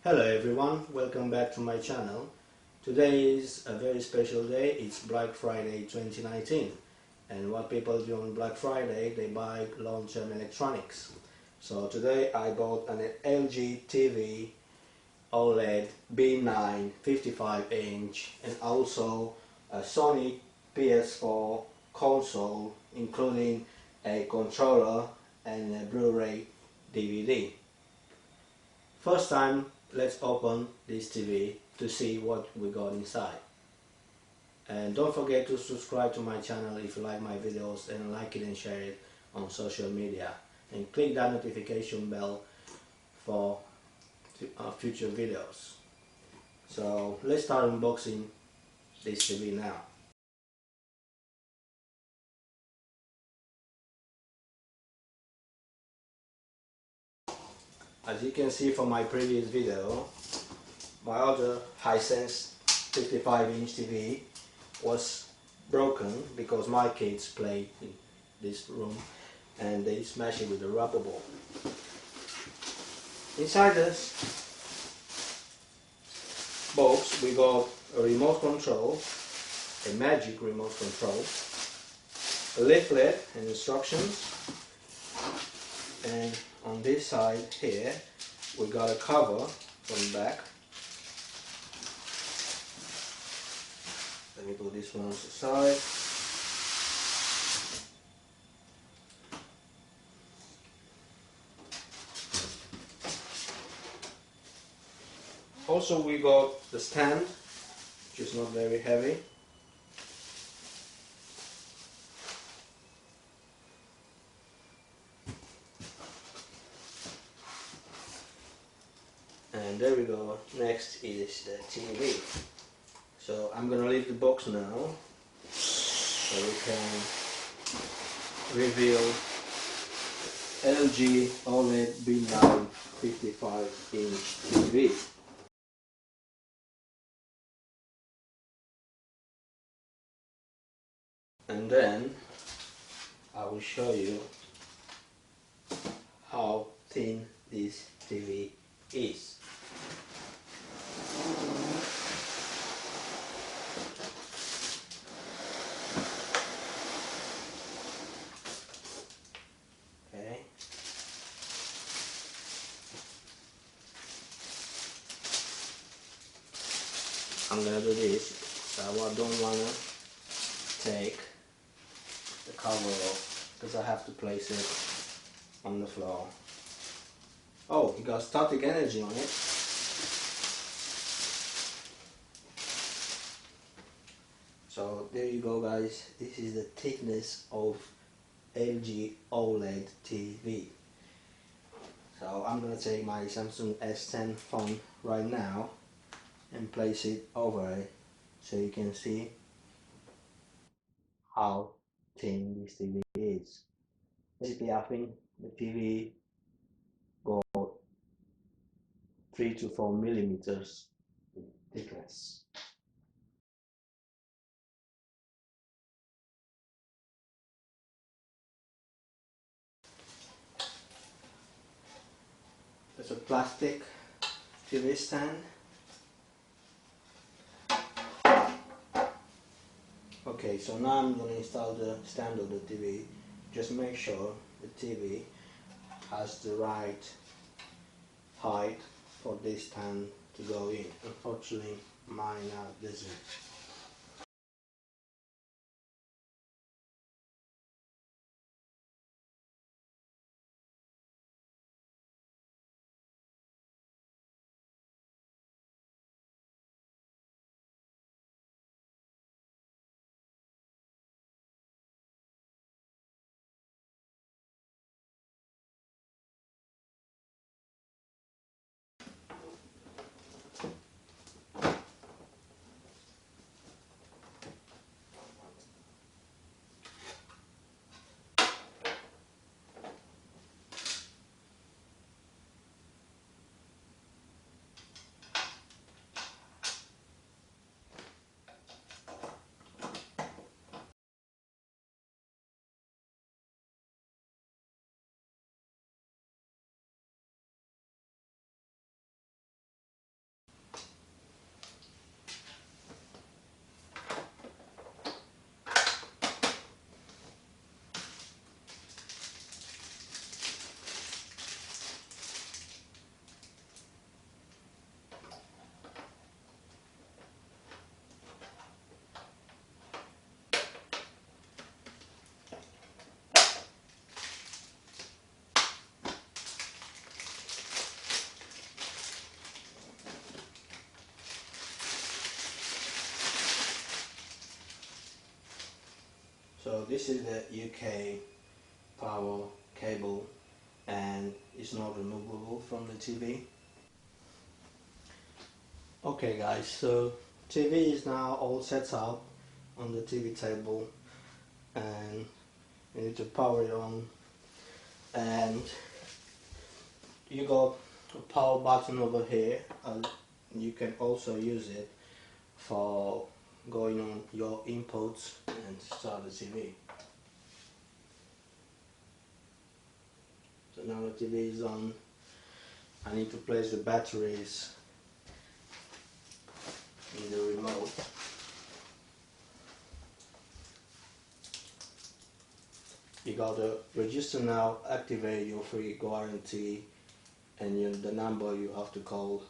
Hello everyone, welcome back to my channel. Today is a very special day. It's Black Friday 2019, and what people do on Black Friday, they buy long-term electronics. So today I bought an LG TV OLED B9 55-inch and also a Sony PS4 console, including a controller and a Blu-ray DVD. First time, let's open this TV to see what we got inside. And don't forget to subscribe to my channel if you like my videos, and like it and share it on social media, and click that notification bell for future videos. So let's start unboxing this TV now. As you can see from my previous video, my other Hisense 55-inch TV was broken because my kids play in this room and they smash it with a rubber ball. Inside this box we got a remote control, a magic remote control, a leaflet and instructions, and on this side here we got a cover from the back. Let me put this one on the side. Also we got the stand, which is not very heavy. And there we go, next is the TV. So I'm gonna leave the box now so we can reveal LG OLED B9 55-inch TV. And then I will show you how thin this TV is. Okay. I'm gonna do this, so I don't wanna take the cover off because I have to place it on the floor. Oh, it got static energy on it. So there you go guys, this is the thickness of LG OLED TV. So I'm gonna take my Samsung S10 phone right now and place it over it so you can see how thin this TV is. Basically I think the TV got 3 to 4 millimeters thickness. There's a plastic TV stand. Okay, so now I'm going to install the stand of the TV. Just make sure the TV has the right height for this stand to go in. Unfortunately, mine doesn't. So this is the UK power cable, and it's not removable from the TV. Okay guys, so TV is now all set up on the TV table, and you need to power it on, and you got a power button over here, and you can also use it for going on your inputs and start the TV. So now the TV is on. I need to place the batteries in the remote. You got to register now, activate your free guarantee, and the number you have to call.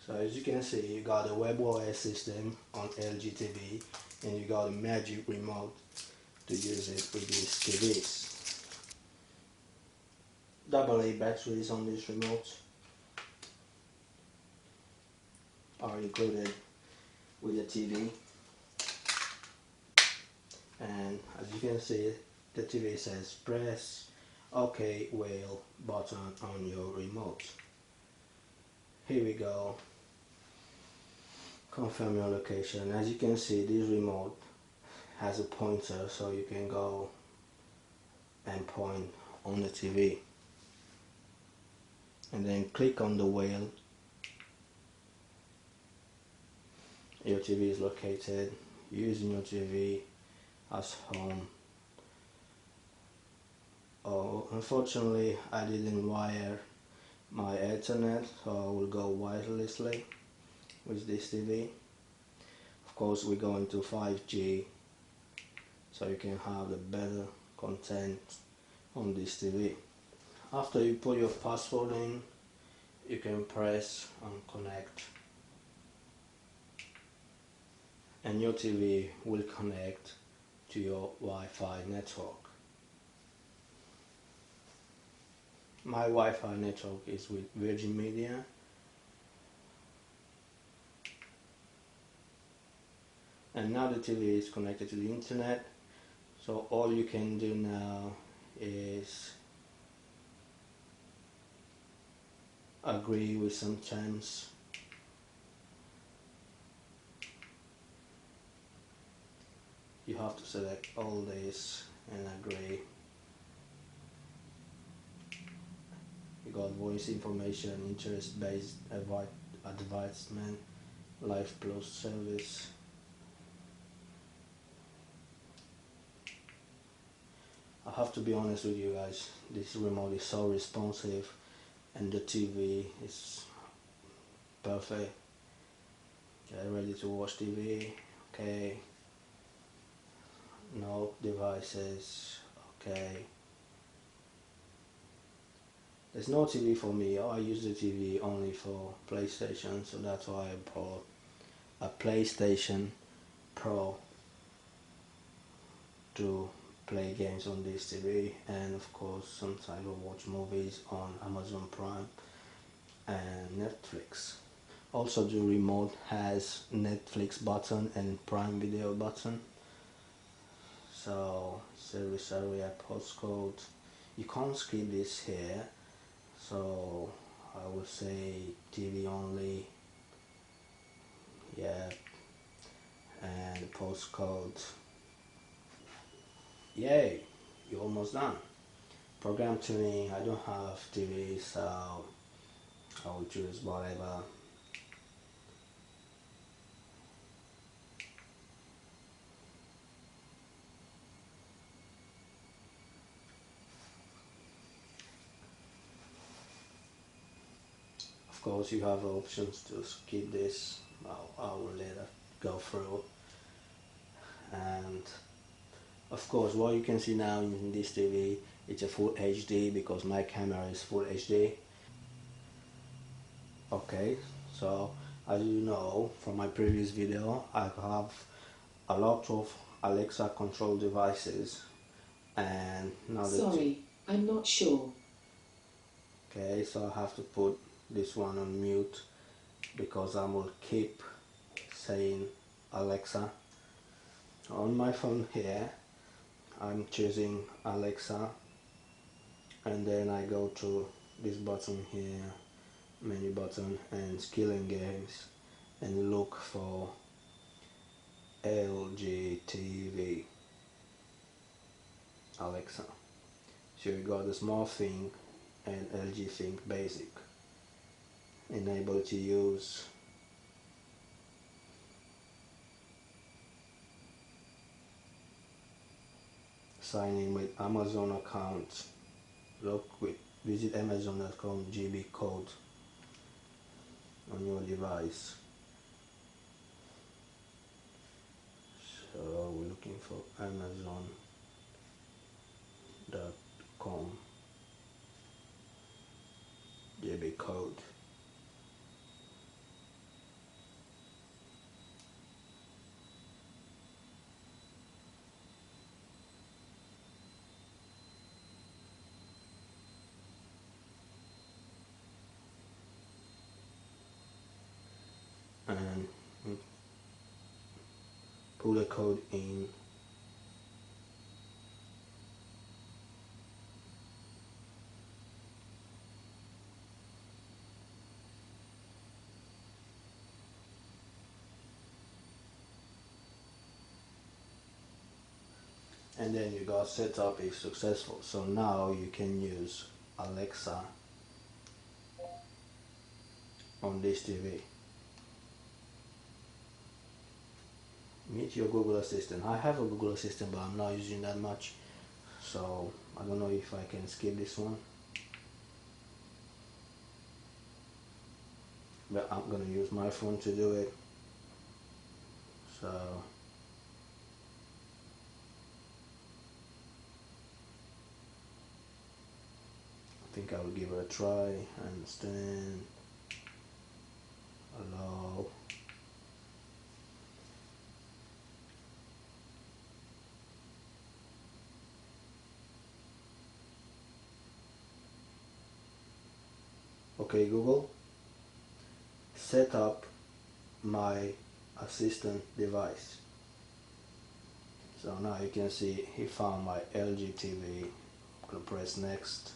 So as you can see, you got a WebOS system on LG TV, and you got a magic remote to use it with these TVs. AA batteries on this remote are included with the TV, and as you can see, the TV says press OK whale button on your remote. Here we go. Confirm your location. As you can see, this remote has a pointer, so you can go and point on the TV, and then click on the whale. Your TV is located. Using your TV as home. Oh, unfortunately I didn't wire my Ethernet, so I will go wirelessly with this TV. Of course we're going to 5G, so you can have the better content on this TV. After you put your password in, you can press on connect, and your TV will connect to your Wi-Fi network. My Wi-Fi network is with Virgin Media. And now the TV is connected to the internet, so all you can do now is agree with some terms. You have to select all this and agree. You got voice information, interest-based advertisement, Life Plus service. I have to be honest with you guys, this remote is so responsive, and the TV is perfect. Get ready to watch TV, okay. No devices, okay. There's no TV for me. I use the TV only for PlayStation, so that's why I bought a PlayStation Pro to play games on this TV, and of course sometimes I watch movies on Amazon Prime and Netflix. Also the remote has Netflix button and Prime Video button. So service area postcode, you can't skip this here, so I would say TV only, yeah, and postcode. Yay, you're almost done. Program tuning, I don't have TV, so I will choose whatever. Of course you have options to skip this. I will later go through. And of course what you can see now in this TV, it's a full HD because my camera is full HD. Okay, so as you know from my previous video, I have a lot of Alexa control devices, and now Sorry, I'm not sure. Okay, so I have to put this one on mute because I will keep saying Alexa. On my phone here I'm choosing Alexa, and then I go to this button here, menu button, and skill and games, and look for LG TV Alexa. So you got the small thing and LG Think Basic. Enable to use. Sign in with Amazon account. Visit Amazon.com GB code on your device. So we're looking for Amazon.com GB code. And put the code in. And then you got setup is successful. So now you can use Alexa on this TV. Meet your Google Assistant. I have a Google Assistant, but I'm not using that much, so I don't know if I can skip this one, but I'm gonna use my phone to do it. So I think I will give it a try. Understand, allow. Okay, Google, set up my assistant device. So now you can see he found my LG TV. I'm gonna press next.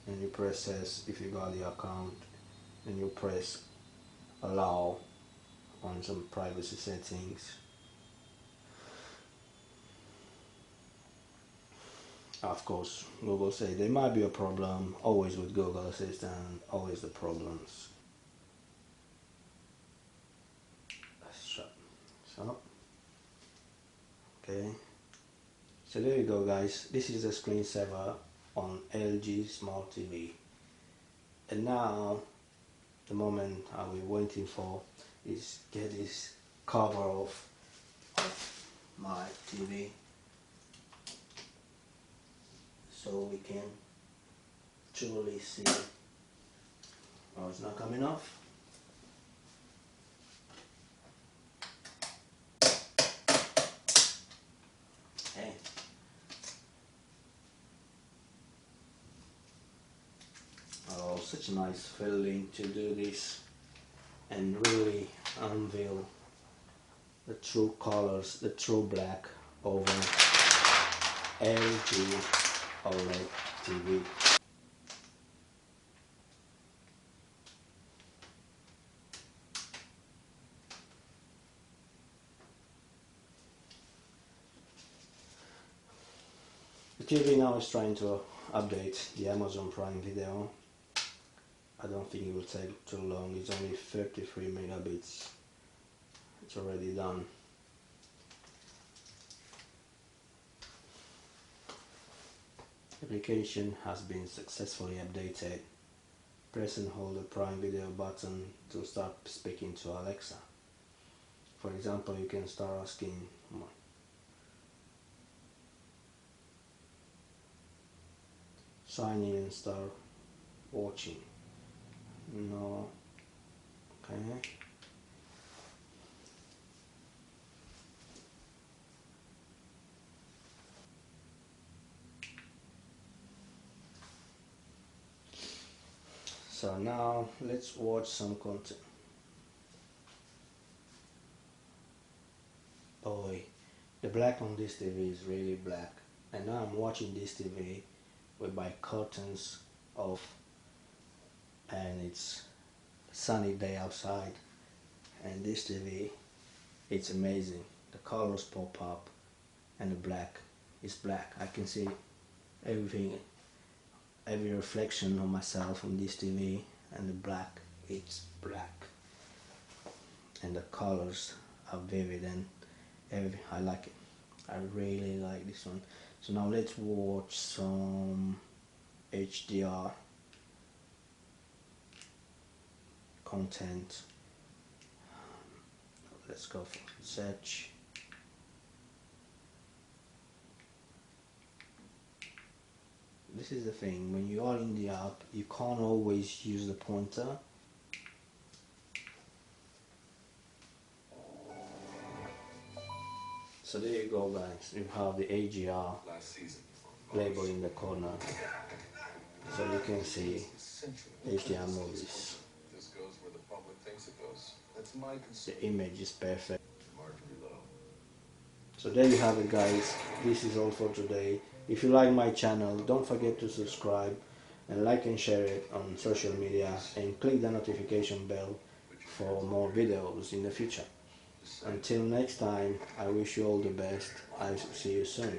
And you press yes if you got the account, and you press allow on some privacy settings. Of course, Google say there might be a problem, always with Google Assistant, always the problems. Let's try. So, okay. So there you go, guys. This is the screensaver on LG Smart TV. And now, the moment we're waiting for is get this cover off of my TV, so we can truly see. Oh, it's not coming off. Hey. Oh, such a nice feeling to do this and really unveil the true colors, the true black over LG OLED TV. The TV now is trying to update the Amazon Prime Video. I don't think it will take too long. It's only 33 megabits. It's already done. Application has been successfully updated. Press and hold the Prime Video button to start speaking to Alexa. For example, you can start asking, sign in and start watching. No. Okay. So now let's watch some content. oh, the black on this TV is really black. And now I'm watching this TV with my curtains off, and it's sunny day outside, and this TV, it's amazing. The colors pop up, and the black is black. I can see everything, every reflection of myself on this TV, and the black, it's black, and the colors are vivid, and everything. I like it. I really like this one. So now let's watch some HDR content. Let's go for search. This is the thing, when you are in the app, you can't always use the pointer. So there you go, guys. You have the AGR label in the corner, so you can see HDR movies. The image is perfect. So there you have it, guys. This is all for today. If you like my channel, don't forget to subscribe and like and share it on social media, and click the notification bell for more videos in the future. Until next time, I wish you all the best. I'll see you soon.